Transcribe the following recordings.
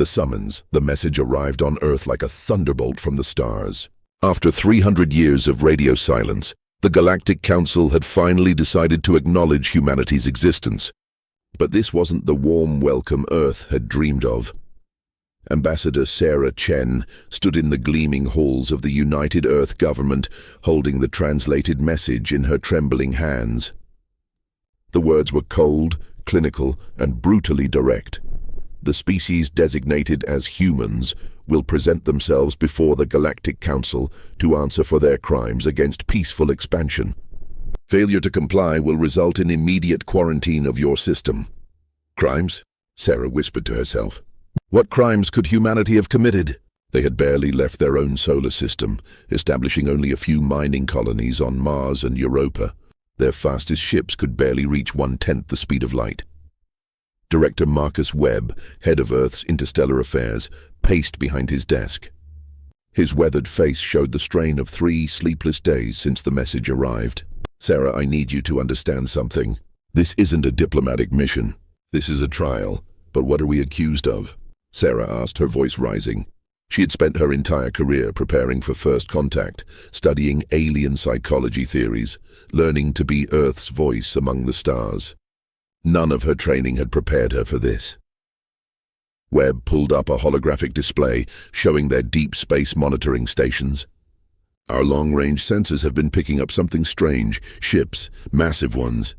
The summons, the message arrived on Earth like a thunderbolt from the stars. After 300 years of radio silence, the Galactic Council had finally decided to acknowledge humanity's existence. But this wasn't the warm welcome Earth had dreamed of. Ambassador Sarah Chen stood in the gleaming halls of the United Earth government, holding the translated message in her trembling hands. The words were cold, clinical, and brutally direct. The species designated as humans will present themselves before the Galactic Council to answer for their crimes against peaceful expansion. Failure to comply will result in immediate quarantine of your system. Crimes? Sarah whispered to herself. What crimes could humanity have committed? They had barely left their own solar system, establishing only a few mining colonies on Mars and Europa. Their fastest ships could barely reach 1/10 the speed of light. Director Marcus Webb, head of Earth's interstellar affairs, paced behind his desk. His weathered face showed the strain of 3 sleepless days since the message arrived. Sarah, I need you to understand something. This isn't a diplomatic mission. This is a trial. But what are we accused of? Sarah asked, her voice rising. She had spent her entire career preparing for first contact, studying alien psychology theories, learning to be Earth's voice among the stars. None of her training had prepared her for this. Webb pulled up a holographic display showing their deep space monitoring stations. Our long-range sensors have been picking up something strange, ships, massive ones.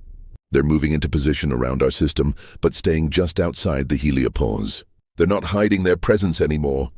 They're moving into position around our system, but staying just outside the heliopause. They're not hiding their presence anymore.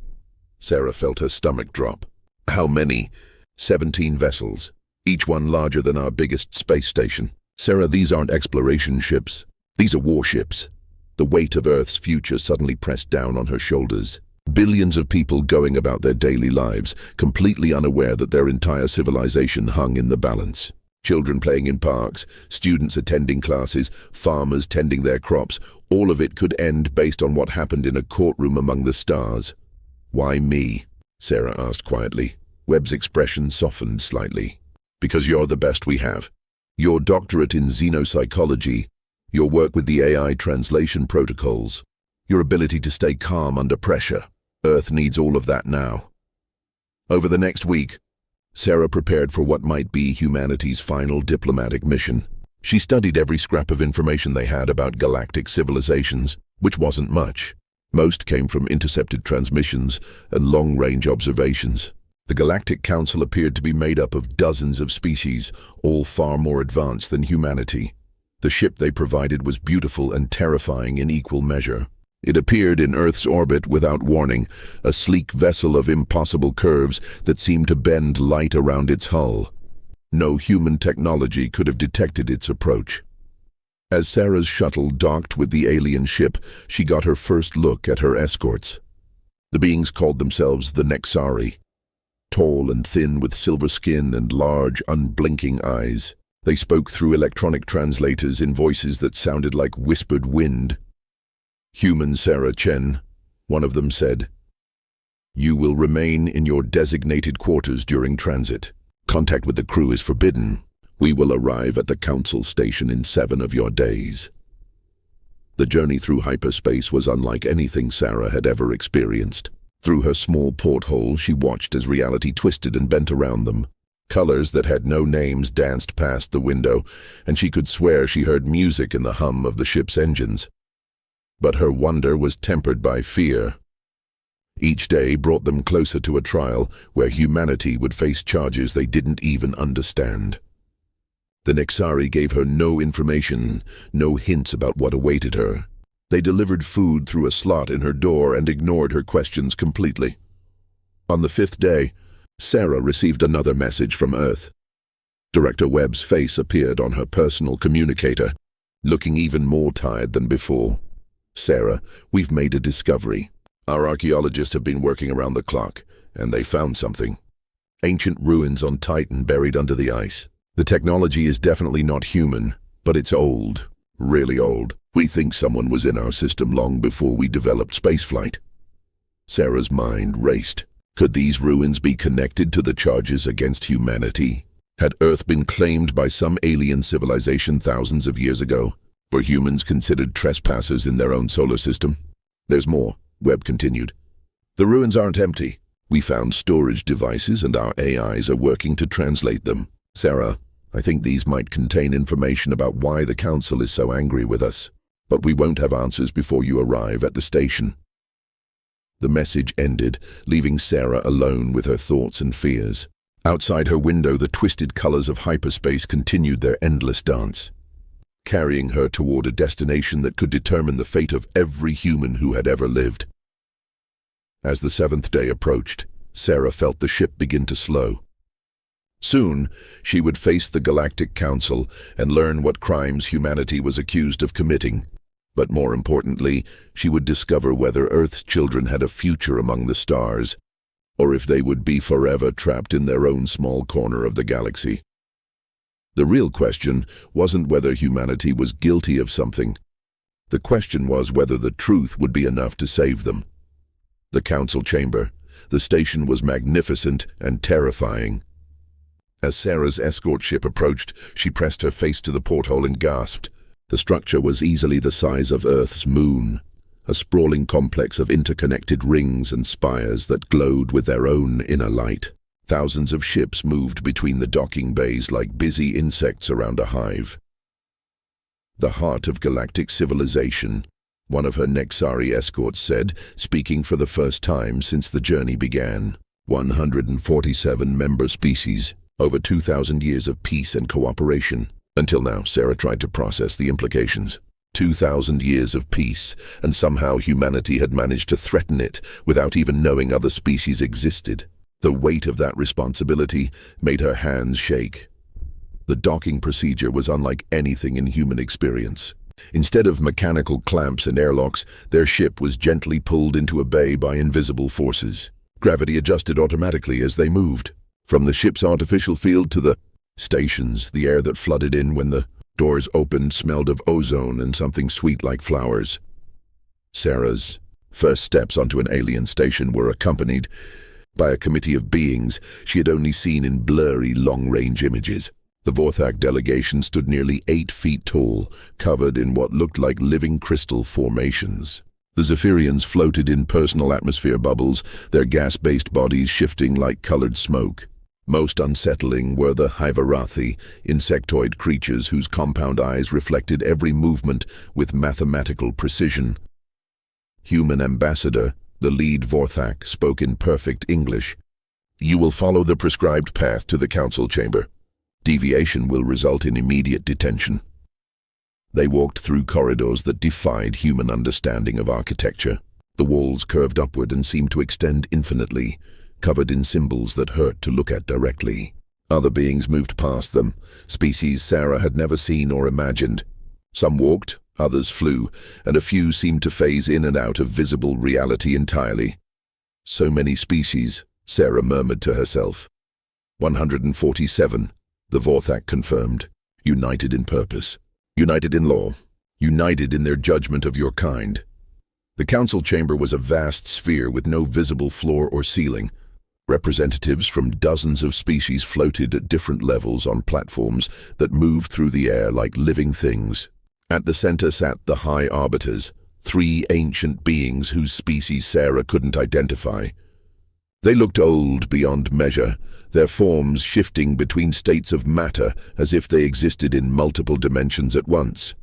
Sarah felt her stomach drop. How many? 17 vessels, each one larger than our biggest space station. Sarah, these aren't exploration ships. These are warships. The weight of Earth's future suddenly pressed down on her shoulders. Billions of people going about their daily lives, completely unaware that their entire civilization hung in the balance. Children playing in parks, students attending classes, farmers tending their crops, all of it could end based on what happened in a courtroom among the stars. Why me? Sarah asked quietly. Webb's expression softened slightly. Because you're the best we have. Your doctorate in xenopsychology, your work with the AI translation protocols, your ability to stay calm under pressure. Earth needs all of that now. Over the next week, Sarah prepared for what might be humanity's final diplomatic mission. She studied every scrap of information they had about galactic civilizations, which wasn't much. Most came from intercepted transmissions and long-range observations. The Galactic Council appeared to be made up of dozens of species, all far more advanced than humanity. The ship they provided was beautiful and terrifying in equal measure. It appeared in Earth's orbit without warning, a sleek vessel of impossible curves that seemed to bend light around its hull. No human technology could have detected its approach. As Sarah's shuttle docked with the alien ship, she got her first look at her escorts. The beings called themselves the Nexari. Tall and thin with silver skin and large, unblinking eyes. They spoke through electronic translators in voices that sounded like whispered wind. Human Sarah Chen, one of them said. You will remain in your designated quarters during transit. Contact with the crew is forbidden. We will arrive at the council station in 7 of your days. The journey through hyperspace was unlike anything Sarah had ever experienced. Through her small porthole, she watched as reality twisted and bent around them. Colors that had no names danced past the window, and she could swear she heard music in the hum of the ship's engines. But her wonder was tempered by fear. Each day brought them closer to a trial where humanity would face charges they didn't even understand. The Nexari gave her no information, no hints about what awaited her. They delivered food through a slot in her door and ignored her questions completely. On the 5th day, Sarah received another message from Earth. Director Webb's face appeared on her personal communicator, looking even more tired than before. Sarah, we've made a discovery. Our archaeologists have been working around the clock, and they found something. Ancient ruins on Titan buried under the ice. The technology is definitely not human, but it's old, really old. We think someone was in our system long before we developed spaceflight. Sarah's mind raced. Could these ruins be connected to the charges against humanity? Had Earth been claimed by some alien civilization thousands of years ago? Were humans considered trespassers in their own solar system? There's more. Webb continued. The ruins aren't empty. We found storage devices and our AIs are working to translate them. Sarah, I think these might contain information about why the Council is so angry with us, but we won't have answers before you arrive at the station. The message ended, leaving Sarah alone with her thoughts and fears. Outside her window, the twisted colors of hyperspace continued their endless dance, carrying her toward a destination that could determine the fate of every human who had ever lived. As the seventh day approached, Sarah felt the ship begin to slow. Soon, she would face the Galactic Council and learn what crimes humanity was accused of committing. But more importantly, she would discover whether Earth's children had a future among the stars, or if they would be forever trapped in their own small corner of the galaxy. The real question wasn't whether humanity was guilty of something. The question was whether the truth would be enough to save them. The Council chamber. The station was magnificent and terrifying. As Sarah's escort ship approached, she pressed her face to the porthole and gasped. The structure was easily the size of Earth's moon, a sprawling complex of interconnected rings and spires that glowed with their own inner light. Thousands of ships moved between the docking bays like busy insects around a hive. The heart of galactic civilization, one of her Nexari escorts said, speaking for the first time since the journey began. 147 member species, over 2,000 years of peace and cooperation. Until now, Sarah tried to process the implications. 2,000 years of peace, and somehow humanity had managed to threaten it without even knowing other species existed. The weight of that responsibility made her hands shake. The docking procedure was unlike anything in human experience. Instead of mechanical clamps and airlocks, their ship was gently pulled into a bay by invisible forces. Gravity adjusted automatically as they moved. From the ship's artificial field to the stations, the air that flooded in when the doors opened smelled of ozone and something sweet like flowers. Sarah's first steps onto an alien station were accompanied by a committee of beings she had only seen in blurry, long-range images. The Vorthak delegation stood nearly 8 feet tall, covered in what looked like living crystal formations. The Zephyrians floated in personal atmosphere bubbles, their gas-based bodies shifting like colored smoke. Most unsettling were the Hyvarathi, insectoid creatures whose compound eyes reflected every movement with mathematical precision. Human Ambassador, the lead Vorthak, spoke in perfect English. You will follow the prescribed path to the council chamber. Deviation will result in immediate detention. They walked through corridors that defied human understanding of architecture. The walls curved upward and seemed to extend infinitely, covered in symbols that hurt to look at directly. Other beings moved past them, species Sarah had never seen or imagined. Some walked, others flew, and a few seemed to phase in and out of visible reality entirely. So many species, Sarah murmured to herself. 147, the Vorthak confirmed, united in purpose, united in law, united in their judgment of your kind. The council chamber was a vast sphere with no visible floor or ceiling. Representatives from dozens of species floated at different levels on platforms that moved through the air like living things. At the center sat the High Arbiters, 3 ancient beings whose species Sarah couldn't identify. They looked old beyond measure, their forms shifting between states of matter as if they existed in multiple dimensions at once.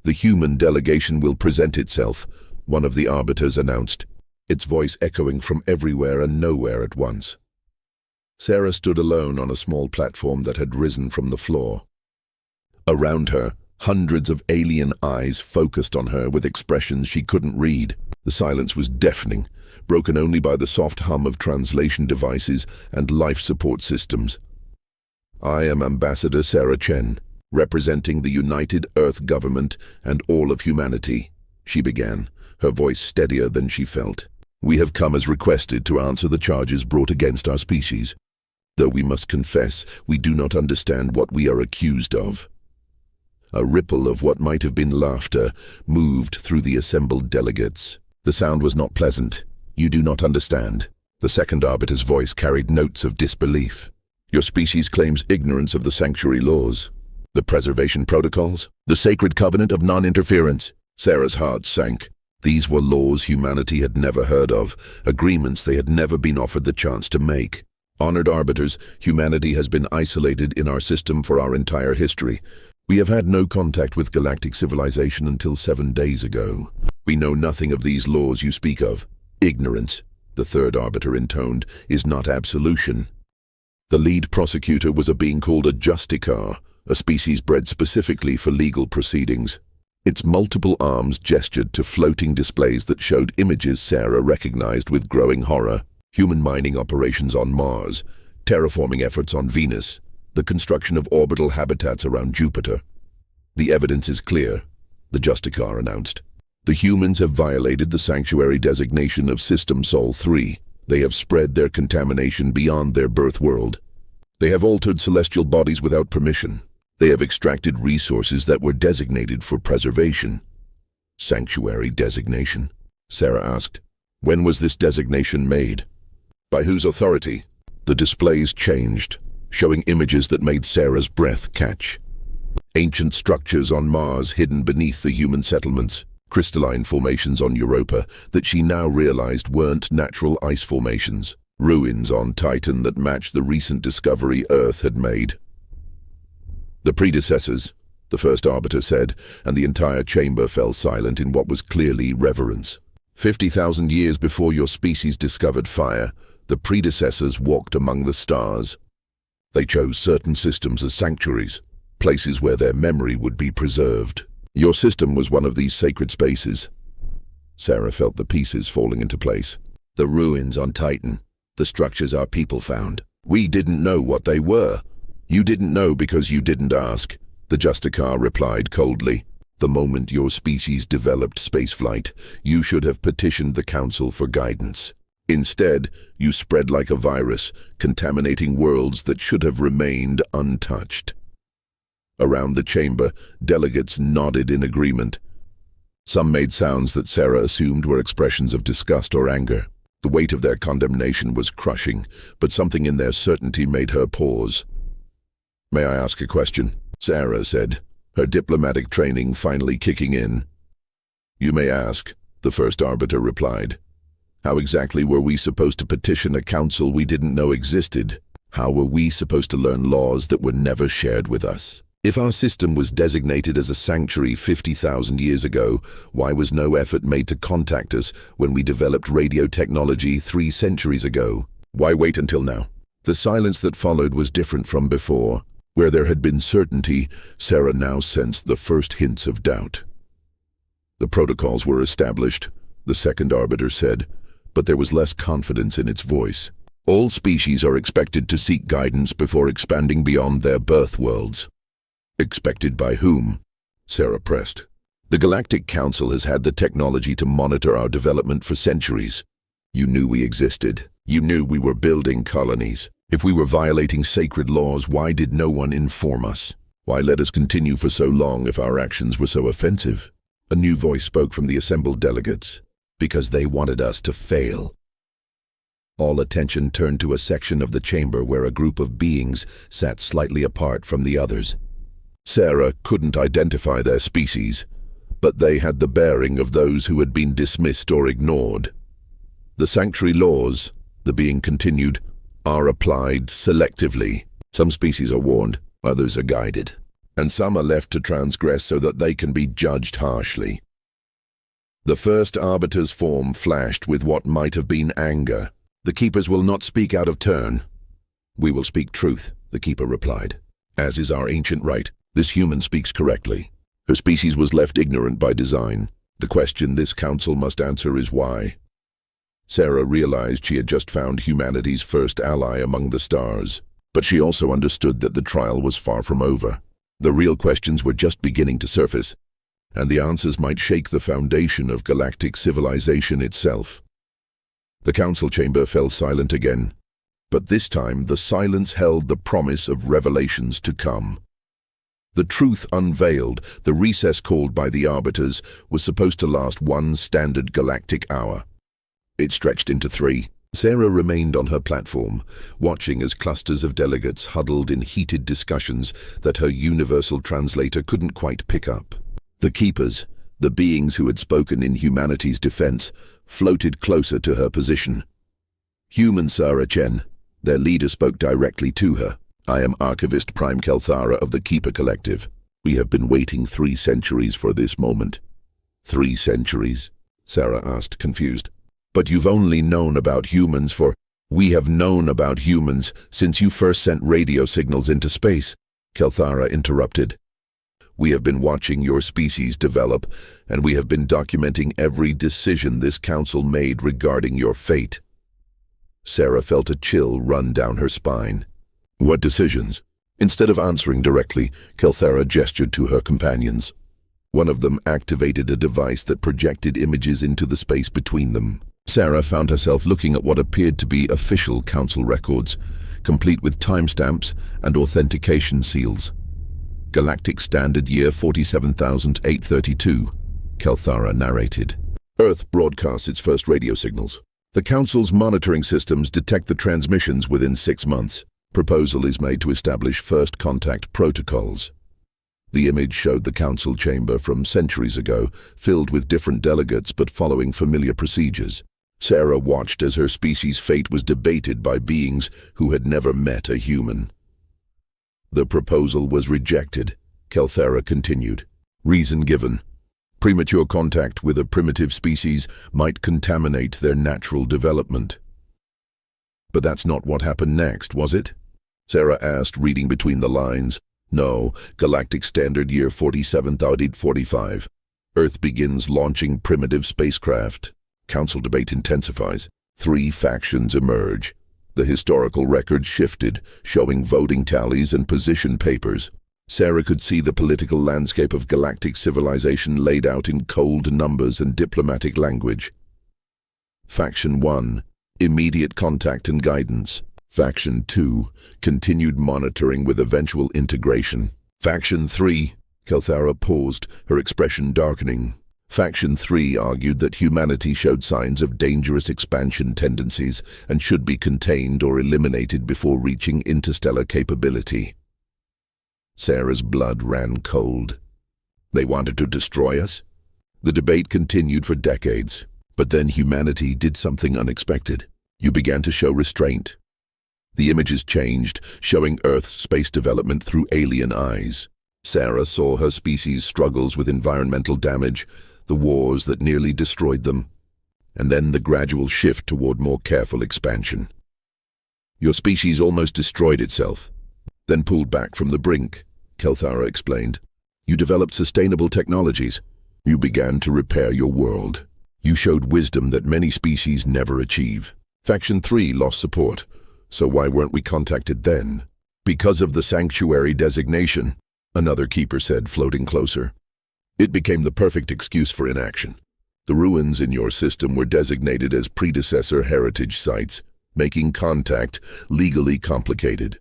The human delegation will present itself, one of the arbiters announced, its voice echoing from everywhere and nowhere at once. Sarah stood alone on a small platform that had risen from the floor. Around her, hundreds of alien eyes focused on her with expressions she couldn't read. The silence was deafening, broken only by the soft hum of translation devices and life support systems. I am Ambassador Sarah Chen, representing the United Earth Government and all of humanity, she began, her voice steadier than she felt. We have come as requested to answer the charges brought against our species. Though we must confess, we do not understand what we are accused of. A ripple of what might have been laughter moved through the assembled delegates. The sound was not pleasant. You do not understand. The second arbiter's voice carried notes of disbelief. Your species claims ignorance of the sanctuary laws, the preservation protocols, the sacred covenant of non-interference. Sarah's heart sank. These were laws humanity had never heard of, agreements they had never been offered the chance to make. Honored arbiters, humanity has been isolated in our system for our entire history. We have had no contact with galactic civilization until 7 days ago. We know nothing of these laws you speak of. Ignorance, the third arbiter intoned, is not absolution. The lead prosecutor was a being called a justicar, a species bred specifically for legal proceedings. Its multiple arms gestured to floating displays that showed images Sarah recognized with growing horror. Human mining operations on Mars, terraforming efforts on Venus, the construction of orbital habitats around Jupiter. The evidence is clear, the justicar announced. The humans have violated the sanctuary designation of System Sol 3. They have spread their contamination beyond their birth world. They have altered celestial bodies without permission. They have extracted resources that were designated for preservation. Sanctuary designation? Sarah asked. When was this designation made? By whose authority? The displays changed, showing images that made Sarah's breath catch. Ancient structures on Mars hidden beneath the human settlements, crystalline formations on Europa that she now realized weren't natural ice formations, ruins on Titan that matched the recent discovery Earth had made. The predecessors, the first arbiter said, and the entire chamber fell silent in what was clearly reverence. 50,000 years before your species discovered fire, the predecessors walked among the stars. They chose certain systems as sanctuaries, places where their memory would be preserved. Your system was one of these sacred spaces. Sarah felt the pieces falling into place. The ruins on Titan, the structures our people found. We didn't know what they were. You didn't know because you didn't ask, the justicar replied coldly. The moment your species developed spaceflight, you should have petitioned the Council for guidance. Instead, you spread like a virus, contaminating worlds that should have remained untouched. Around the chamber, delegates nodded in agreement. Some made sounds that Sarah assumed were expressions of disgust or anger. The weight of their condemnation was crushing, but something in their certainty made her pause. May I ask a question? Sarah said, her diplomatic training finally kicking in. You may ask, the first arbiter replied. How exactly were we supposed to petition a council we didn't know existed? How were we supposed to learn laws that were never shared with us? If our system was designated as a sanctuary 50,000 years ago, why was no effort made to contact us when we developed radio technology 3 centuries ago? Why wait until now? The silence that followed was different from before. Where there had been certainty, Sarah now sensed the first hints of doubt. The protocols were established, the second arbiter said, but there was less confidence in its voice. All species are expected to seek guidance before expanding beyond their birth worlds. Expected by whom? Sarah pressed. The Galactic Council has had the technology to monitor our development for centuries. You knew we existed. You knew we were building colonies. If we were violating sacred laws, why did no one inform us? Why let us continue for so long if our actions were so offensive? A new voice spoke from the assembled delegates. Because they wanted us to fail. All attention turned to a section of the chamber where a group of beings sat slightly apart from the others. Sarah couldn't identify their species, but they had the bearing of those who had been dismissed or ignored. The sanctuary laws, the being continued, are applied selectively. Some species are warned, others are guided, and some are left to transgress so that they can be judged harshly. The first arbiter's form flashed with what might have been anger. The keepers will not speak out of turn. We will speak truth, the keeper replied. As is our ancient right, this human speaks correctly. Her species was left ignorant by design. The question this council must answer is why. Sarah realized she had just found humanity's first ally among the stars, but she also understood that the trial was far from over. The real questions were just beginning to surface, and the answers might shake the foundation of galactic civilization itself. The council chamber fell silent again, but this time the silence held the promise of revelations to come. The truth unveiled, the recess called by the arbiters, was supposed to last 1 standard galactic hour. It stretched into 3. Sarah remained on her platform, watching as clusters of delegates huddled in heated discussions that her universal translator couldn't quite pick up. The keepers, The beings who had spoken in humanity's defense floated closer to her position. Human Sarah Chen, their leader, spoke directly to her. I am Archivist Prime Kelthara of the Keeper Collective. We have been waiting 3 centuries for this moment. 3 centuries? Sarah asked, confused. But you've only known about humans for... We have known about humans since you first sent radio signals into space, Kelthara interrupted. We have been watching your species develop, and we have been documenting every decision this council made regarding your fate. Sarah felt a chill run down her spine. What decisions? Instead of answering directly, Kelthara gestured to her companions. One of them activated a device that projected images into the space between them. Sarah found herself looking at what appeared to be official council records, complete with timestamps and authentication seals. Galactic Standard Year 47,832, Kelthara narrated. Earth broadcasts its first radio signals. The Council's monitoring systems detect the transmissions within 6 months. Proposal is made to establish first contact protocols. The image showed the Council chamber from centuries ago, filled with different delegates but following familiar procedures. Sarah watched as her species' fate was debated by beings who had never met a human. The proposal was rejected, Kelthara continued. Reason given. Premature contact with a primitive species might contaminate their natural development. But that's not what happened next, was it? Sarah asked, reading between the lines. No, Galactic Standard Year 47,845. Earth begins launching primitive spacecraft. Council debate intensifies. 3 factions emerge. The historical record shifted, showing voting tallies and position papers. Sarah could see the political landscape of galactic civilization laid out in cold numbers and diplomatic language. Faction 1, immediate contact and guidance. Faction 2, continued monitoring with eventual integration. Faction 3, Kelthara paused, her expression darkening. Faction 3 argued that humanity showed signs of dangerous expansion tendencies and should be contained or eliminated before reaching interstellar capability. Sarah's blood ran cold. They wanted to destroy us? The debate continued for decades, but then humanity did something unexpected. You began to show restraint. The images changed, showing Earth's space development through alien eyes. Sarah saw her species' struggles with environmental damage, the wars that nearly destroyed them, and then the gradual shift toward more careful expansion. Your species almost destroyed itself, then pulled back from the brink, Kelthara explained. You developed sustainable technologies. You began to repair your world. You showed wisdom that many species never achieve. Faction 3 lost support, so why weren't we contacted then? Because of the sanctuary designation, another keeper said, floating closer. It became the perfect excuse for inaction. The ruins in your system were designated as predecessor heritage sites, making contact legally complicated.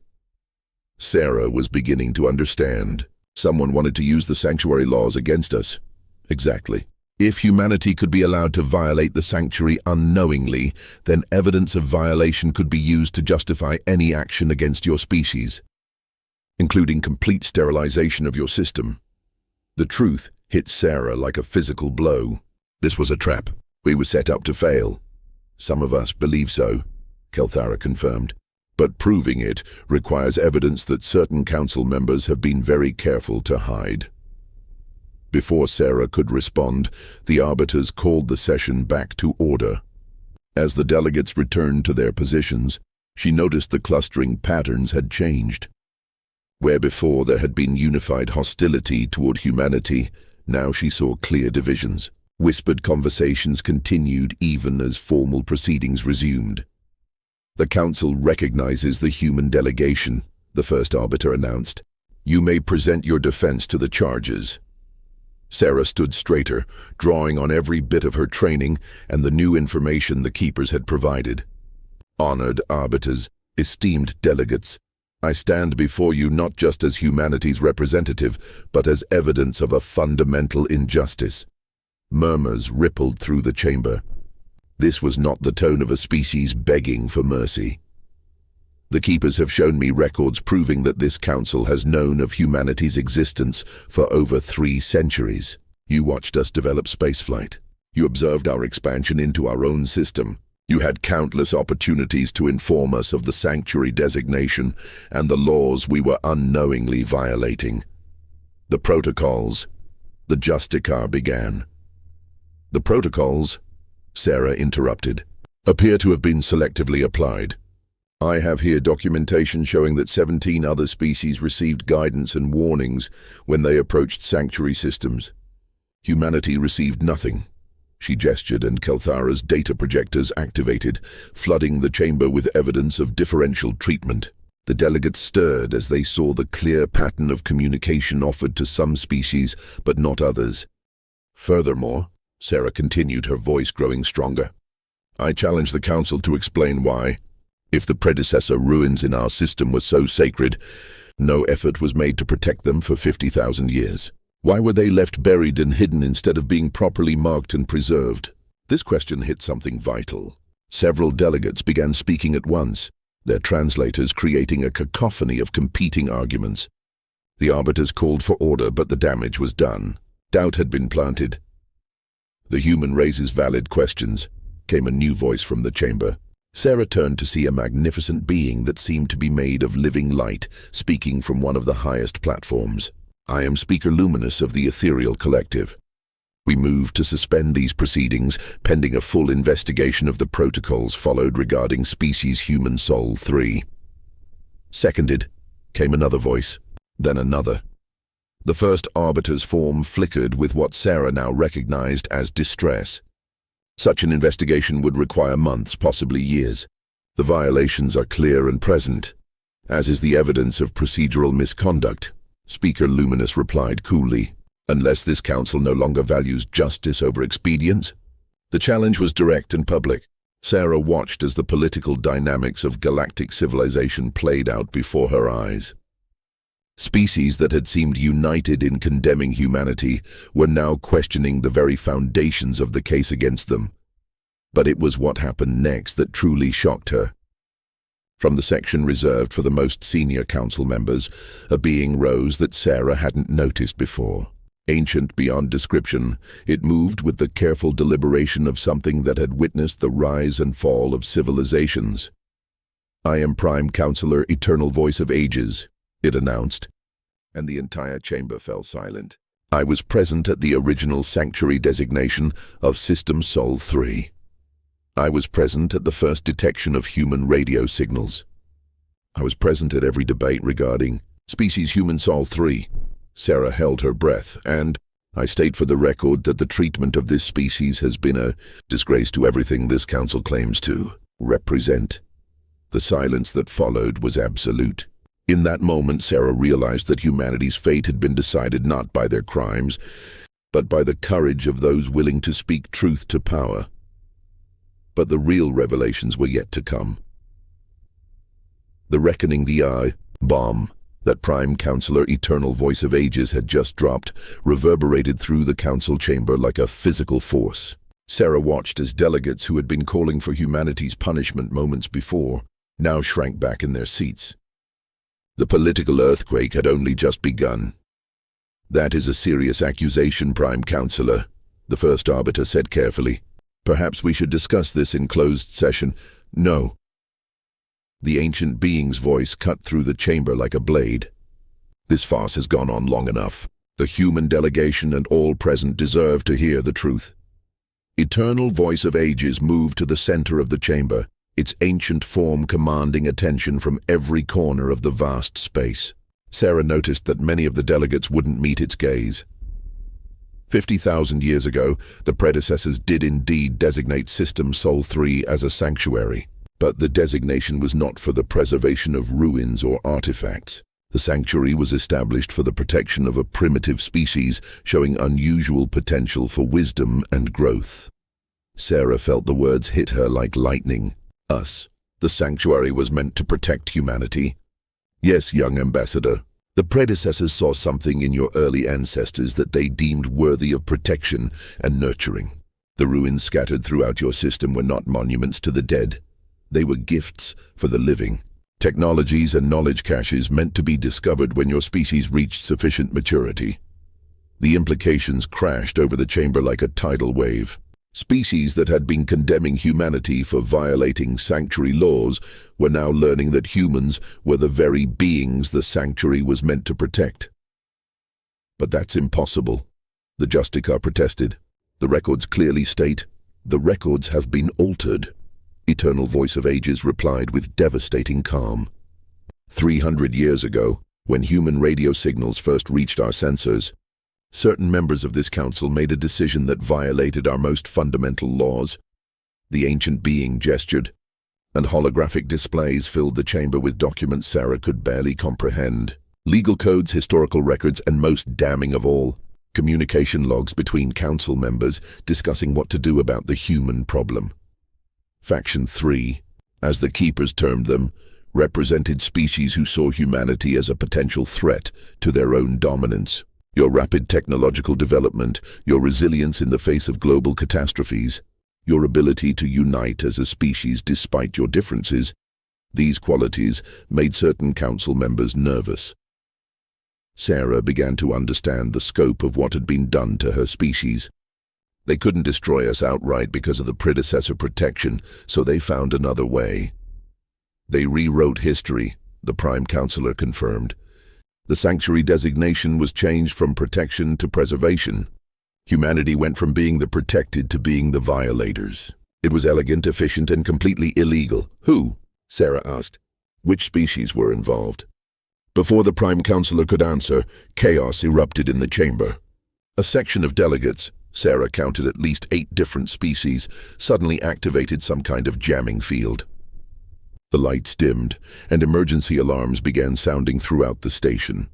Sarah was beginning to understand. Someone wanted to use the sanctuary laws against us. Exactly. If humanity could be allowed to violate the sanctuary unknowingly, then evidence of violation could be used to justify any action against your species, including complete sterilization of your system. The truth hit Sarah like a physical blow. This was a trap. We were set up to fail. Some of us believe so, Kelthara confirmed. But proving it requires evidence that certain council members have been very careful to hide. Before Sarah could respond, the arbiters called the session back to order. As the delegates returned to their positions, she noticed the clustering patterns had changed. Where before there had been unified hostility toward humanity, now she saw clear divisions. Whispered conversations continued even as formal proceedings resumed. The council recognizes the human delegation, the first arbiter announced. You may present your defense to the charges. Sarah stood straighter, drawing on every bit of her training and the new information the keepers had provided. Honored arbiters, esteemed delegates, I stand before you not just as humanity's representative, but as evidence of a fundamental injustice. Murmurs rippled through the chamber. This was not the tone of a species begging for mercy. The keepers have shown me records proving that this council has known of humanity's existence for over 3 centuries. You watched us develop spaceflight. You observed our expansion into our own system. You had countless opportunities to inform us of the sanctuary designation and the laws we were unknowingly violating. The protocols, the Justicar began. The protocols, Sarah interrupted, appear to have been selectively applied. I have here documentation showing that 17 other species received guidance and warnings when they approached sanctuary systems. Humanity received nothing. She gestured, and Kelthara's data projectors activated, flooding the chamber with evidence of differential treatment. The delegates stirred as they saw the clear pattern of communication offered to some species, but not others. Furthermore, Sarah continued, her voice growing stronger, I challenge the Council to explain why, if the predecessor ruins in our system were so sacred, no effort was made to protect them for 50,000 years. Why were they left buried and hidden instead of being properly marked and preserved? This question hit something vital. Several delegates began speaking at once, their translators creating a cacophony of competing arguments. The arbiters called for order, but the damage was done. Doubt had been planted. The human raises valid questions, came a new voice from the chamber. Sarah turned to see a magnificent being that seemed to be made of living light, speaking from one of the highest platforms. I am Speaker Luminous of the Ethereal Collective. We moved to suspend these proceedings, pending a full investigation of the protocols followed regarding species Human Soul 3. Seconded, came another voice, then another. The first arbiter's form flickered with what Sarah now recognized as distress. Such an investigation would require months, possibly years. The violations are clear and present, as is the evidence of procedural misconduct. Speaker Luminous replied coolly, unless this council no longer values justice over expedience. The challenge was direct and public. Sarah watched as the political dynamics of galactic civilization played out before her eyes. Species that had seemed united in condemning humanity were now questioning the very foundations of the case against them. But it was what happened next that truly shocked her. From the section reserved for the most senior council members, a being rose that Sarah hadn't noticed before. Ancient beyond description, it moved with the careful deliberation of something that had witnessed the rise and fall of civilizations. I am Prime Counselor, Eternal Voice of Ages, it announced, and the entire chamber fell silent. I was present at the original sanctuary designation of System Sol 3. I was present at the first detection of human radio signals. I was present at every debate regarding species Human Sol 3. Sarah held her breath, and I state for the record that the treatment of this species has been a disgrace to everything this council claims to represent. The silence that followed was absolute. In that moment, Sarah realized that humanity's fate had been decided not by their crimes, but by the courage of those willing to speak truth to power. But the real revelations were yet to come. The reckoning, the bomb that Prime Counselor Eternal Voice of Ages had just dropped reverberated through the council chamber like a physical force. Sarah watched as delegates who had been calling for humanity's punishment moments before now shrank back in their seats. The political earthquake had only just begun. That is a serious accusation, Prime Counselor, the first arbiter said carefully. Perhaps we should discuss this in closed session. No. The ancient being's voice cut through the chamber like a blade. This farce has gone on long enough. The human delegation and all present deserve to hear the truth. Eternal Voice of Ages moved to the center of the chamber, its ancient form commanding attention from every corner of the vast space. Sarah noticed that many of the delegates wouldn't meet its gaze. 50,000 years ago, the predecessors did indeed designate System Sol 3 as a sanctuary, but the designation was not for the preservation of ruins or artifacts. The sanctuary was established for the protection of a primitive species showing unusual potential for wisdom and growth. Sarah felt the words hit her like lightning. Us. The sanctuary was meant to protect humanity. Yes, young ambassador. The predecessors saw something in your early ancestors that they deemed worthy of protection and nurturing. The ruins scattered throughout your system were not monuments to the dead. They were gifts for the living. Technologies and knowledge caches meant to be discovered when your species reached sufficient maturity. The implications crashed over the chamber like a tidal wave. Species that had been condemning humanity for violating sanctuary laws were now learning that humans were the very beings the sanctuary was meant to protect. But that's impossible, the Justica protested. The records clearly state, "The records have been altered," Eternal Voice of Ages replied with devastating calm. 300 years ago, when human radio signals first reached our sensors, certain members of this council made a decision that violated our most fundamental laws. The ancient being gestured, and holographic displays filled the chamber with documents Sarah could barely comprehend. Legal codes, historical records, and most damning of all, communication logs between council members discussing what to do about the human problem. Faction 3, as the Keepers termed them, represented species who saw humanity as a potential threat to their own dominance. Your rapid technological development, your resilience in the face of global catastrophes, your ability to unite as a species despite your differences, these qualities made certain council members nervous. Sarah began to understand the scope of what had been done to her species. They couldn't destroy us outright because of the predecessor protection, so they found another way. They rewrote history, the Prime Counselor confirmed. The sanctuary designation was changed from protection to preservation. Humanity went from being the protected to being the violators. It was elegant, efficient, and completely illegal. Who? Sarah asked. Which species were involved? Before the Prime Counselor could answer, chaos erupted in the chamber. A section of delegates, Sarah counted at least 8 different species, suddenly activated some kind of jamming field. The lights dimmed, and emergency alarms began sounding throughout the station.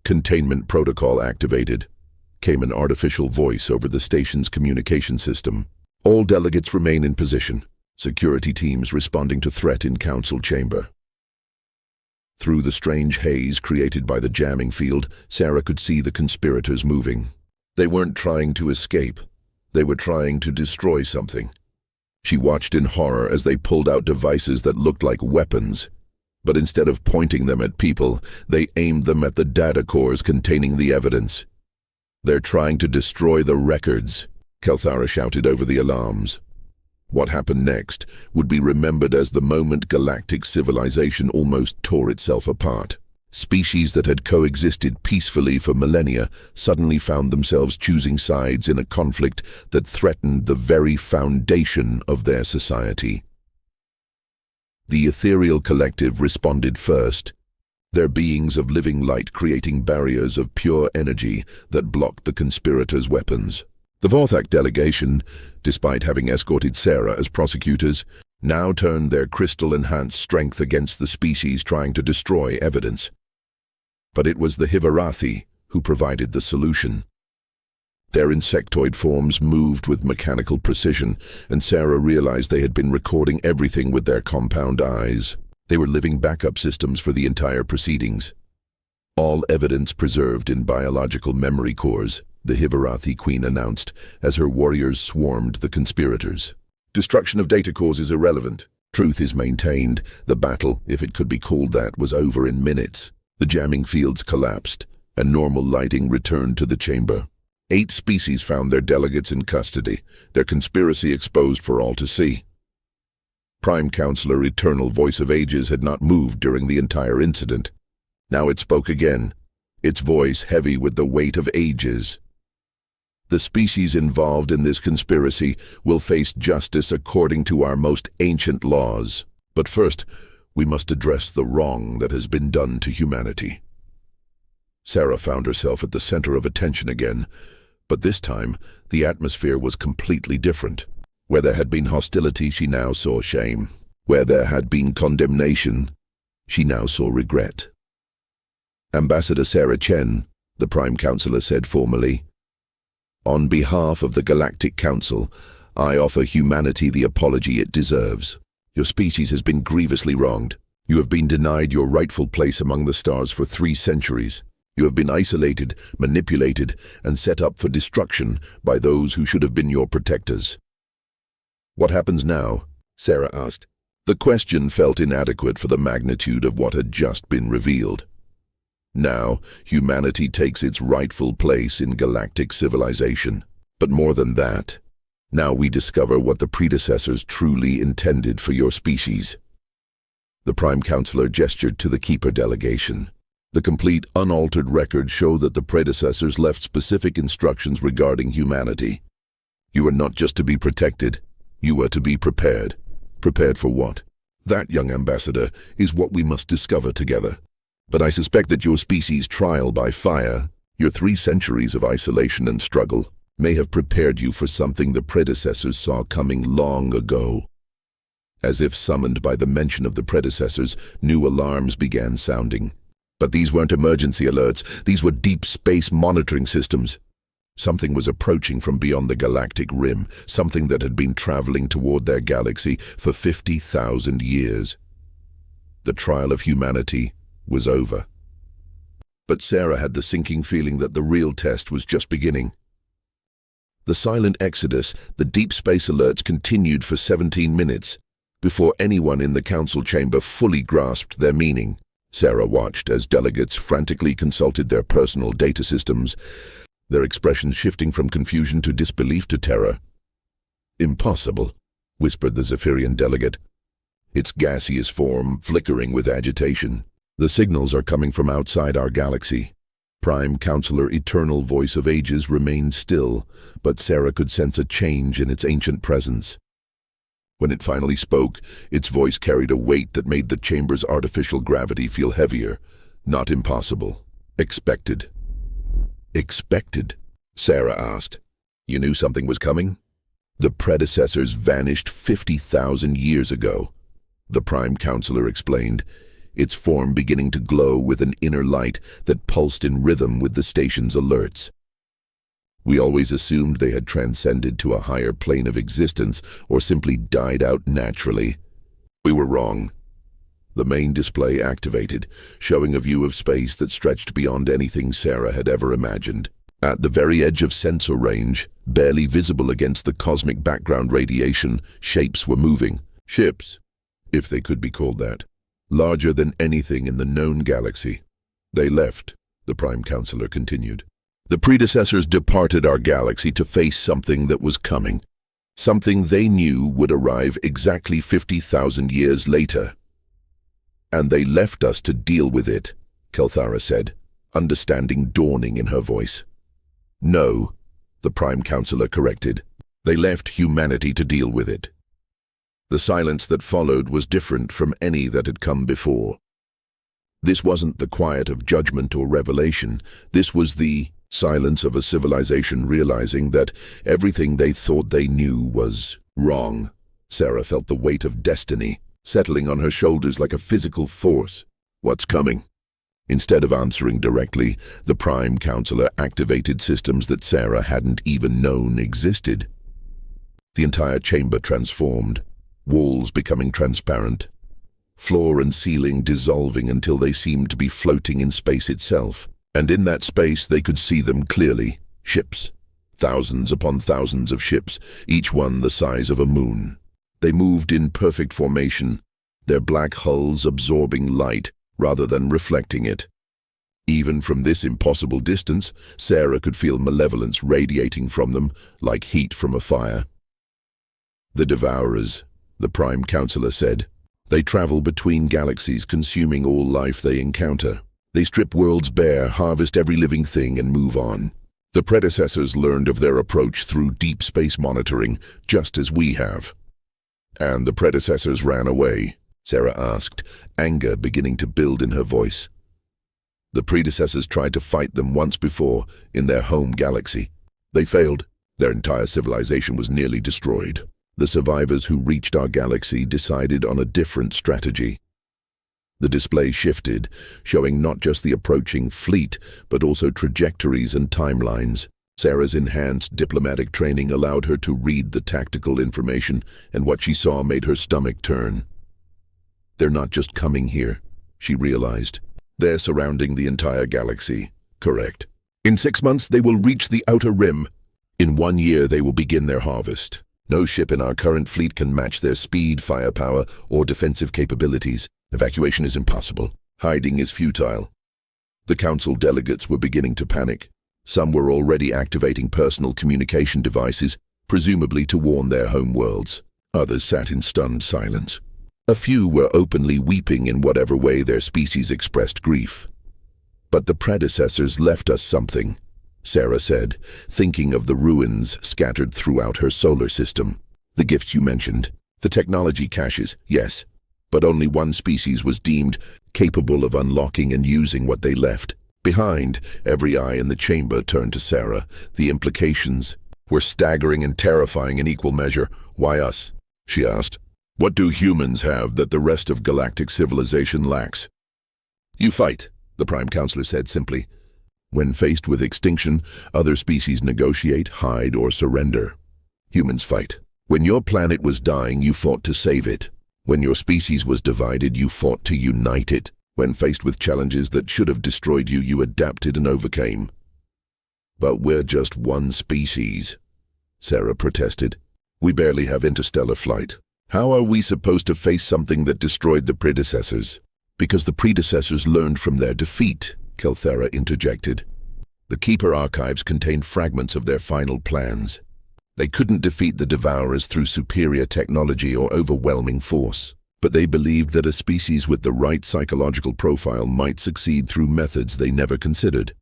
Containment protocol activated, came an artificial voice over the station's communication system. All delegates remain in position. Security teams responding to threat in council chamber. Through the strange haze created by the jamming field, Sarah could see the conspirators moving. They weren't trying to escape. They were trying to destroy something. She watched in horror as they pulled out devices that looked like weapons. But instead of pointing them at people, they aimed them at the data cores containing the evidence. "They're trying to destroy the records," Kelthara shouted over the alarms. What happened next would be remembered as the moment galactic civilization almost tore itself apart. Species that had coexisted peacefully for millennia suddenly found themselves choosing sides in a conflict that threatened the very foundation of their society. The ethereal collective responded first, their beings of living light creating barriers of pure energy that blocked the conspirators' weapons. The Vorthak delegation, despite having escorted Sarah as prosecutors, now turned their crystal-enhanced strength against the species trying to destroy evidence. But it was the Hivarathi who provided the solution. Their insectoid forms moved with mechanical precision, and Sarah realized they had been recording everything with their compound eyes. They were living backup systems for the entire proceedings. All evidence preserved in biological memory cores, the Hivarathi Queen announced as her warriors swarmed the conspirators. Destruction of data cores is irrelevant. Truth is maintained. The battle, if it could be called that, was over in minutes. The jamming fields collapsed, and normal lighting returned to the chamber. 8 species found their delegates in custody, their conspiracy exposed for all to see. Prime Counselor Eternal Voice of Ages had not moved during the entire incident. Now it spoke again, its voice heavy with the weight of ages. The species involved in this conspiracy will face justice according to our most ancient laws. But first, we must address the wrong that has been done to humanity. Sarah found herself at the center of attention again, but this time the atmosphere was completely different. Where there had been hostility, she now saw shame. Where there had been condemnation, she now saw regret. Ambassador Sarah Chen, the Prime Counselor said formally, "On behalf of the Galactic Council, I offer humanity the apology it deserves. Your species has been grievously wronged. You have been denied your rightful place among the stars for 3 centuries. You have been isolated, manipulated, and set up for destruction by those who should have been your protectors." "What happens now?" Sarah asked. The question felt inadequate for the magnitude of what had just been revealed. Now, humanity takes its rightful place in galactic civilization. But more than that, now we discover what the predecessors truly intended for your species. The Prime Counselor gestured to the Keeper delegation. The complete, unaltered records show that the predecessors left specific instructions regarding humanity. You are not just to be protected, you are to be prepared. Prepared for what? That, young ambassador, is what we must discover together. But I suspect that your species' trial by fire, your 3 centuries of isolation and struggle, may have prepared you for something the predecessors saw coming long ago. As if summoned by the mention of the predecessors, new alarms began sounding. But these weren't emergency alerts, these were deep space monitoring systems. Something was approaching from beyond the galactic rim, something that had been traveling toward their galaxy for 50,000 years. The trial of humanity was over. But Sarah had the sinking feeling that the real test was just beginning. The silent exodus, the deep space alerts continued for 17 minutes, before anyone in the council chamber fully grasped their meaning. Sarah watched as delegates frantically consulted their personal data systems, their expressions shifting from confusion to disbelief to terror. "Impossible," whispered the Zephyrian delegate, its gaseous form flickering with agitation. "The signals are coming from outside our galaxy." Prime Counselor Eternal Voice of Ages remained still, but Sarah could sense a change in its ancient presence. When it finally spoke, its voice carried a weight that made the chamber's artificial gravity feel heavier. Not impossible. Expected. Expected? Sarah asked. You knew something was coming? The predecessors vanished 50,000 years ago, the Prime Counselor explained, its form beginning to glow with an inner light that pulsed in rhythm with the station's alerts. We always assumed they had transcended to a higher plane of existence or simply died out naturally. We were wrong. The main display activated, showing a view of space that stretched beyond anything Sarah had ever imagined. At the very edge of sensor range, barely visible against the cosmic background radiation, shapes were moving. Ships, if they could be called that. Larger than anything in the known galaxy. They left, the Prime Counselor continued. The predecessors departed our galaxy to face something that was coming. Something they knew would arrive exactly 50,000 years later. And they left us to deal with it, Kelthara said, understanding dawning in her voice. No, the Prime Counselor corrected. They left humanity to deal with it. The silence that followed was different from any that had come before. This wasn't the quiet of judgment or revelation. This was the silence of a civilization realizing that everything they thought they knew was wrong. Sarah felt the weight of destiny settling on her shoulders like a physical force. What's coming? Instead of answering directly, the Prime Counselor activated systems that Sarah hadn't even known existed. The entire chamber transformed, walls becoming transparent, floor and ceiling dissolving until they seemed to be floating in space itself. And in that space they could see them clearly. Ships. Thousands upon thousands of ships, each one the size of a moon. They moved in perfect formation, their black hulls absorbing light rather than reflecting it. Even from this impossible distance, Sarah could feel malevolence radiating from them like heat from a fire. The Devourers, the Prime Counselor said. They travel between galaxies, consuming all life they encounter. They strip worlds bare, harvest every living thing, and move on. The predecessors learned of their approach through deep space monitoring, just as we have. And the predecessors ran away, Sarah asked, anger beginning to build in her voice. The predecessors tried to fight them once before, in their home galaxy. They failed. Their entire civilization was nearly destroyed. The survivors who reached our galaxy decided on a different strategy. The display shifted, showing not just the approaching fleet, but also trajectories and timelines. Sarah's enhanced diplomatic training allowed her to read the tactical information, and what she saw made her stomach turn. They're not just coming here, she realized. They're surrounding the entire galaxy. Correct. In 6 months, they will reach the outer rim. In 1 year, they will begin their harvest. No ship in our current fleet can match their speed, firepower, or defensive capabilities. Evacuation is impossible. Hiding is futile. The council delegates were beginning to panic. Some were already activating personal communication devices, presumably to warn their homeworlds. Others sat in stunned silence. A few were openly weeping in whatever way their species expressed grief. "But the predecessors left us something," Sarah said, thinking of the ruins scattered throughout her solar system. "The gifts you mentioned, the technology caches, yes, but only one species was deemed capable of unlocking and using what they left behind." Every eye in the chamber turned to Sarah. The implications were staggering and terrifying in equal measure. "Why us?" she asked. "What do humans have that the rest of galactic civilization lacks?" "You fight," the Prime Counselor said simply. "When faced with extinction, other species negotiate, hide, or surrender. Humans fight. When your planet was dying, you fought to save it. When your species was divided, you fought to unite it. When faced with challenges that should have destroyed you, you adapted and overcame." "But we're just one species," Sarah protested. "We barely have interstellar flight. How are we supposed to face something that destroyed the predecessors?" "Because the predecessors learned from their defeat," Kelthera interjected. "The Keeper archives contained fragments of their final plans. They couldn't defeat the Devourers through superior technology or overwhelming force, but they believed that a species with the right psychological profile might succeed through methods they never considered."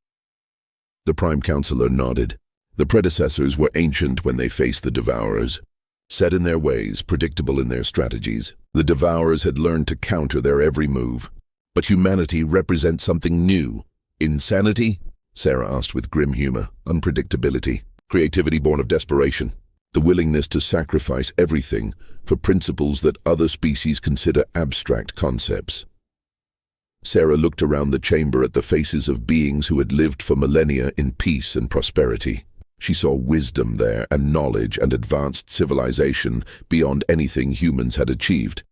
The Prime Counselor nodded. "The predecessors were ancient when they faced the Devourers. Set in their ways, predictable in their strategies, the Devourers had learned to counter their every move. But humanity represents something new. Insanity?" Sarah asked with grim humor. "Unpredictability. Creativity born of desperation. The willingness to sacrifice everything for principles that other species consider abstract concepts." Sarah looked around the chamber at the faces of beings who had lived for millennia in peace and prosperity. She saw wisdom there, and knowledge and advanced civilization beyond anything humans had achieved.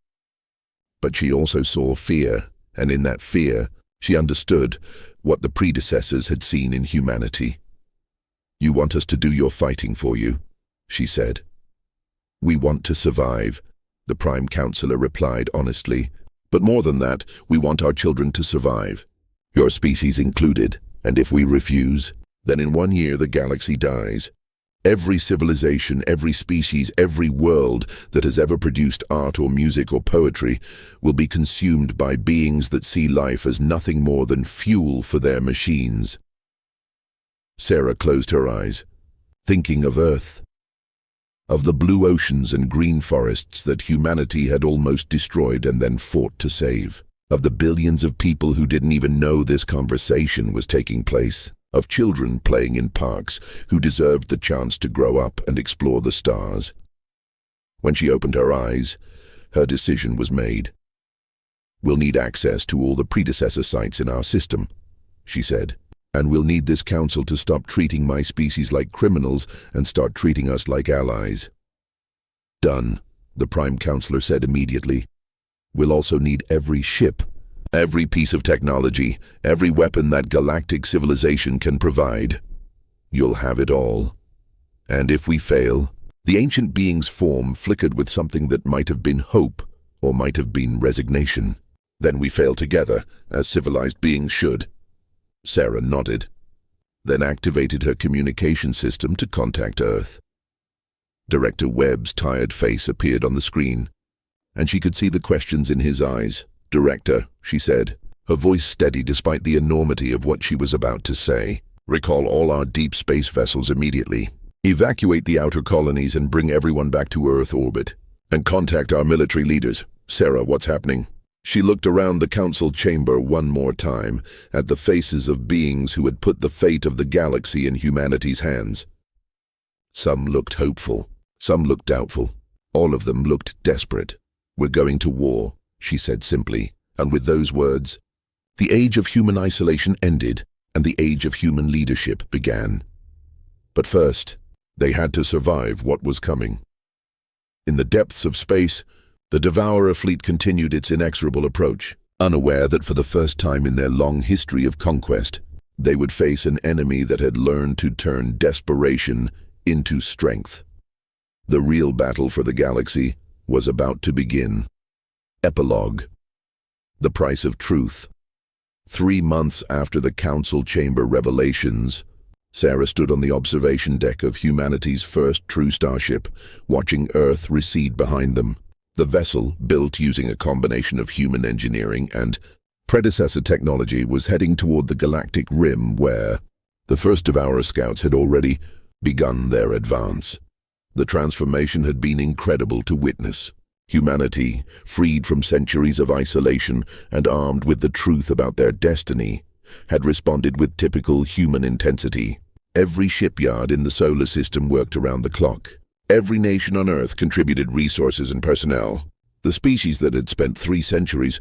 But she also saw fear, and in that fear, she understood what the predecessors had seen in humanity. "You want us to do your fighting for you," she said. "We want to survive," the Prime Counselor replied honestly. "But more than that, we want our children to survive, your species included, and if we refuse, then in 1 year the galaxy dies. Every civilization, every species, every world that has ever produced art or music or poetry will be consumed by beings that see life as nothing more than fuel for their machines." Sarah closed her eyes, thinking of Earth, of the blue oceans and green forests that humanity had almost destroyed and then fought to save, of the billions of people who didn't even know this conversation was taking place, of children playing in parks who deserved the chance to grow up and explore the stars. When she opened her eyes, her decision was made. "We'll need access to all the predecessor sites in our system," she said, "and we'll need this council to stop treating my species like criminals and start treating us like allies." "Done," the Prime Counselor said immediately. "We'll also need every ship, every piece of technology, every weapon that galactic civilization can provide. You'll have it all. And if we fail," the ancient being's form flickered with something that might have been hope or might have been resignation, "then we fail together, as civilized beings should." Sarah nodded, then activated her communication system to contact Earth. Director Webb's tired face appeared on the screen, and she could see the questions in his eyes. "Director," she said, her voice steady despite the enormity of what she was about to say, "recall all our deep space vessels immediately. Evacuate the outer colonies and bring everyone back to Earth orbit. And contact our military leaders. Sarah, what's happening?" She looked around the council chamber one more time at the faces of beings who had put the fate of the galaxy in humanity's hands. Some looked hopeful, some looked doubtful. All of them looked desperate. "We're going to war," she said simply, and with those words, the age of human isolation ended and the age of human leadership began. But first, they had to survive what was coming. In the depths of space, the Devourer fleet continued its inexorable approach, unaware that for the first time in their long history of conquest, they would face an enemy that had learned to turn desperation into strength. The real battle for the galaxy was about to begin. Epilogue. The Price of Truth. 3 months after the Council Chamber revelations, Sarah stood on the observation deck of humanity's first true starship, watching Earth recede behind them. The vessel, built using a combination of human engineering and predecessor technology, was heading toward the galactic rim where the first Devourer scouts had already begun their advance. The transformation had been incredible to witness. Humanity, freed from centuries of isolation and armed with the truth about their destiny, had responded with typical human intensity. Every shipyard in the solar system worked around the clock. Every nation on Earth contributed resources and personnel. The species that had spent 3 centuries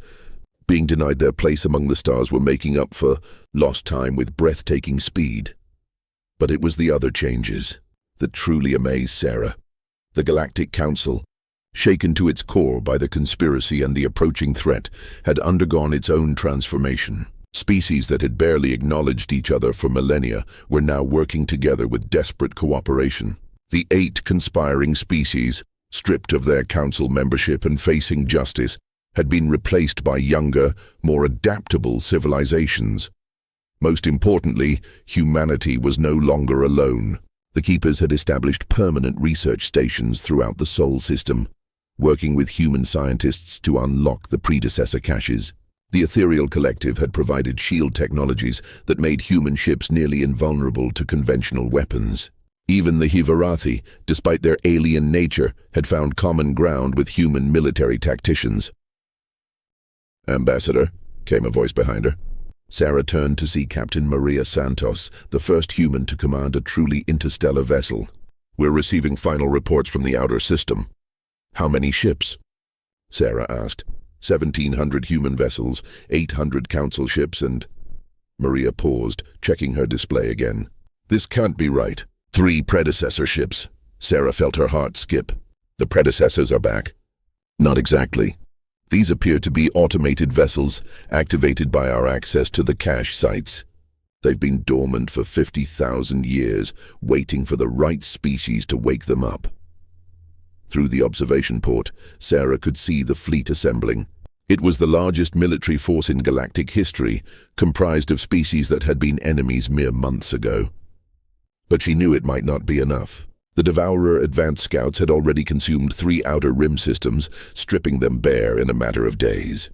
being denied their place among the stars were making up for lost time with breathtaking speed. But it was the other changes that truly amazed Sarah. The Galactic Council, shaken to its core by the conspiracy and the approaching threat, had undergone its own transformation. Species that had barely acknowledged each other for millennia were now working together with desperate cooperation. The 8 conspiring species, stripped of their council membership and facing justice, had been replaced by younger, more adaptable civilizations. Most importantly, humanity was no longer alone. The Keepers had established permanent research stations throughout the Sol system, working with human scientists to unlock the predecessor caches. The Ethereal Collective had provided shield technologies that made human ships nearly invulnerable to conventional weapons. Even the Hivarathi, despite their alien nature, had found common ground with human military tacticians. "Ambassador," came a voice behind her. Sarah turned to see Captain Maria Santos, the first human to command a truly interstellar vessel. "We're receiving final reports from the outer system." "How many ships?" Sarah asked. 1,700 human vessels, 800 council ships, and... Maria paused, checking her display again. "This can't be right. 3 predecessor ships." Sarah felt her heart skip. "The predecessors are back?" "Not exactly. These appear to be automated vessels, activated by our access to the cache sites. They've been dormant for 50,000 years, waiting for the right species to wake them up." Through the observation port, Sarah could see the fleet assembling. It was the largest military force in galactic history, comprised of species that had been enemies mere months ago. But she knew it might not be enough. The Devourer advanced scouts had already consumed 3 outer rim systems, stripping them bare in a matter of days.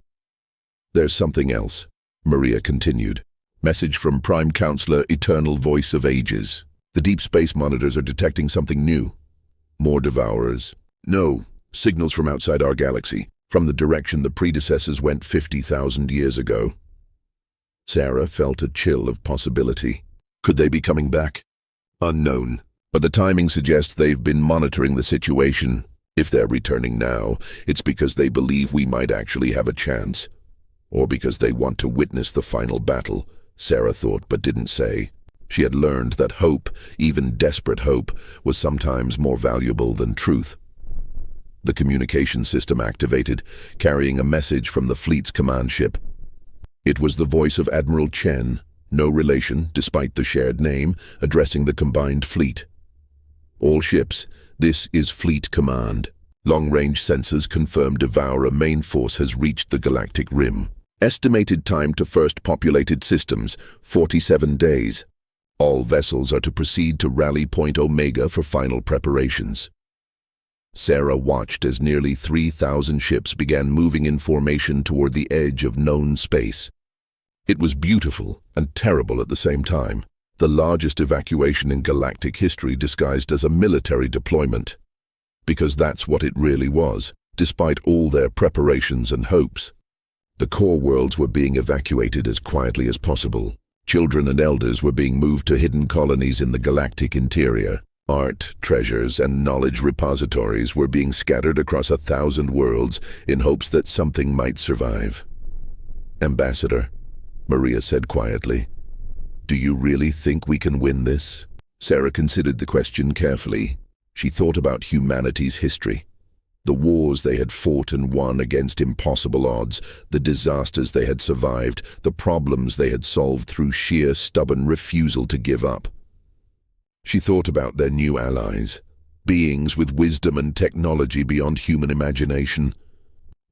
"There's something else," Maria continued. "Message from Prime Counselor, Eternal Voice of Ages. The deep space monitors are detecting something new. More Devourers. No, signals from outside our galaxy, from the direction the predecessors went 50,000 years ago." Sarah felt a chill of possibility. Could they be coming back? Unknown. But the timing suggests they've been monitoring the situation. If they're returning now, it's because they believe we might actually have a chance. Or because they want to witness the final battle, Sarah thought but didn't say. She had learned that hope, even desperate hope, was sometimes more valuable than truth. The communication system activated, carrying a message from the fleet's command ship. It was the voice of Admiral Chen, no relation, despite the shared name, addressing the combined fleet. "All ships, this is Fleet Command. Long-range sensors confirm Devourer main force has reached the galactic rim. Estimated time to first populated systems, 47 days. All vessels are to proceed to Rally Point Omega for final preparations." Sarah watched as nearly 3,000 ships began moving in formation toward the edge of known space. It was beautiful and terrible at the same time. The largest evacuation in galactic history disguised as a military deployment. Because that's what it really was, despite all their preparations and hopes. The core worlds were being evacuated as quietly as possible. Children and elders were being moved to hidden colonies in the galactic interior. Art, treasures, and knowledge repositories were being scattered across 1,000 worlds in hopes that something might survive. "Ambassador," Maria said quietly, "do you really think we can win this?" Sarah considered the question carefully. She thought about humanity's history. The wars they had fought and won against impossible odds, the disasters they had survived, the problems they had solved through sheer stubborn refusal to give up. She thought about their new allies, beings with wisdom and technology beyond human imagination,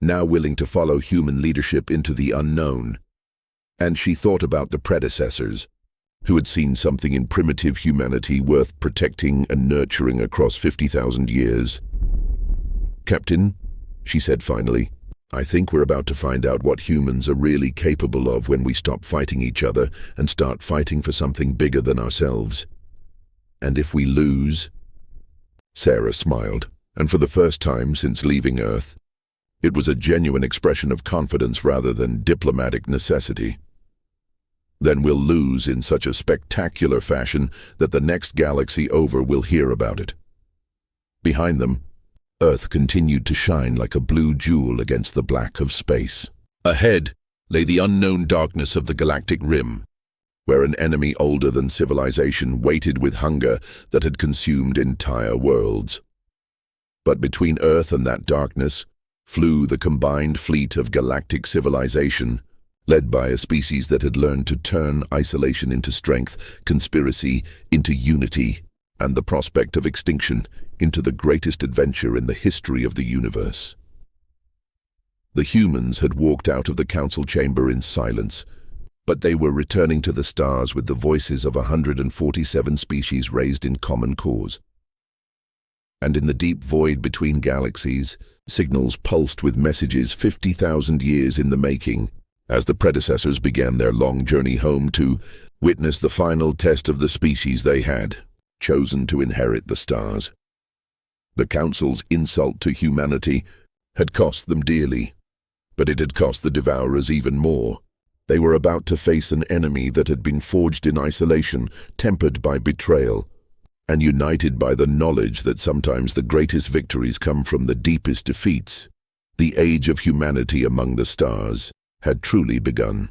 now willing to follow human leadership into the unknown. And she thought about the predecessors, who had seen something in primitive humanity worth protecting and nurturing across 50,000 years. "Captain," she said finally, "I think we're about to find out what humans are really capable of when we stop fighting each other and start fighting for something bigger than ourselves. And if we lose—" Sarah smiled, and for the first time since leaving Earth, it was a genuine expression of confidence rather than diplomatic necessity. "Then we'll lose in such a spectacular fashion that the next galaxy over will hear about it." Behind them, Earth continued to shine like a blue jewel against the black of space. Ahead lay the unknown darkness of the galactic rim, where an enemy older than civilization waited with hunger that had consumed entire worlds. But between Earth and that darkness flew the combined fleet of galactic civilization, led by a species that had learned to turn isolation into strength, conspiracy into unity, and the prospect of extinction into the greatest adventure in the history of the universe. The humans had walked out of the council chamber in silence, but they were returning to the stars with the voices of 147 species raised in common cause. And in the deep void between galaxies, signals pulsed with messages 50,000 years in the making, as the predecessors began their long journey home to witness the final test of the species they had chosen to inherit the stars. The Council's insult to humanity had cost them dearly, but it had cost the Devourers even more. They were about to face an enemy that had been forged in isolation, tempered by betrayal, and united by the knowledge that sometimes the greatest victories come from the deepest defeats. The age of humanity among the stars had truly begun.